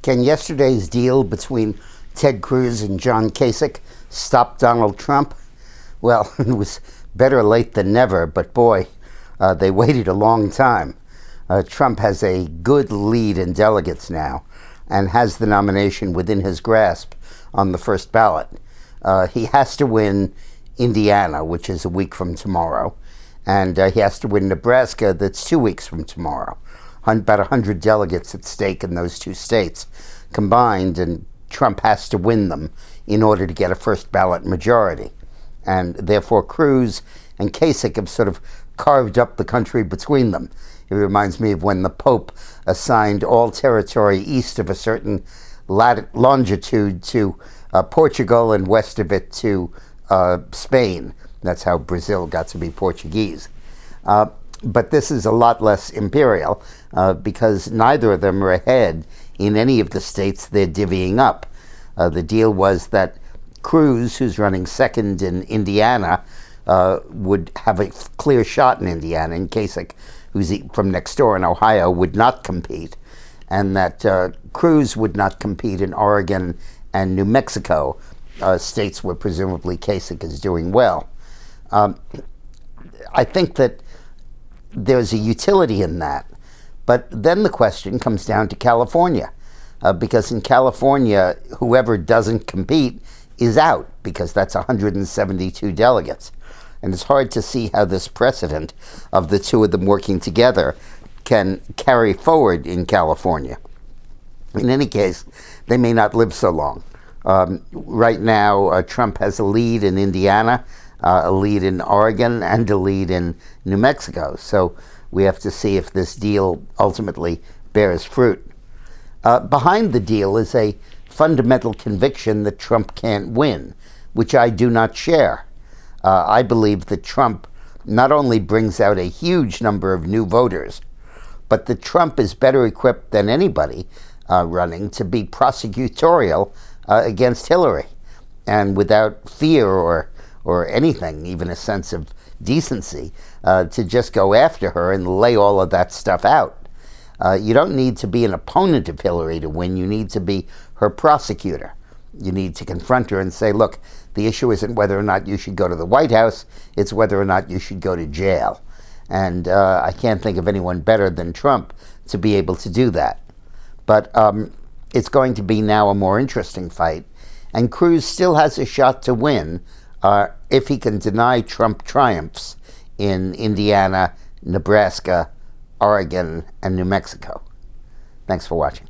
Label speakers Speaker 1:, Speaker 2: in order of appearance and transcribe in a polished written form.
Speaker 1: Can yesterday's deal between Ted Cruz and John Kasich stop Donald Trump? Well, it was better late than never, but boy, they waited a long time. Trump has a good lead in delegates now and has the nomination within his grasp on the first ballot. He has to win Indiana, which is a week from tomorrow, and he has to win Nebraska, that's 2 weeks from tomorrow. About 100 delegates at stake in those two states combined, and Trump has to win them in order to get a first ballot majority. And therefore, Cruz and Kasich have sort of carved up the country between them. It reminds me of when the Pope assigned all territory east of a certain longitude to Portugal and west of it to Spain. That's how Brazil got to be Portuguese. But this is a lot less imperial because neither of them are ahead in any of the states they're divvying up. The deal was that Cruz, who's running second in Indiana, would have a clear shot in Indiana, and Kasich, who's from next door in Ohio, would not compete, and that Cruz would not compete in Oregon and New Mexico, states where presumably Kasich is doing well. I think that there's a utility in that. But then the question comes down to California, because in California, whoever doesn't compete is out, because that's 172 delegates. And it's hard to see how this precedent of the two of them working together can carry forward in California. In any case, they may not live so long. Right now, Trump has a lead in Indiana, a lead in Oregon, and a lead in New Mexico. So we have to see if this deal ultimately bears fruit. Behind the deal is a fundamental conviction that Trump can't win, which I do not share. I believe that Trump not only brings out a huge number of new voters, but that Trump is better equipped than anybody running to be prosecutorial against Hillary, and without fear or anything, even a sense of decency, to just go after her and lay all of that stuff out. You don't need to be an opponent of Hillary to win. You need to be her prosecutor. You need to confront her and say, look, the issue isn't whether or not you should go to the White House, it's whether or not you should go to jail. And I can't think of anyone better than Trump to be able to do that. But it's going to be now a more interesting fight. And Cruz still has a shot to win if he can deny Trump triumphs in Indiana, Nebraska, Oregon, and New Mexico. Thanks for watching.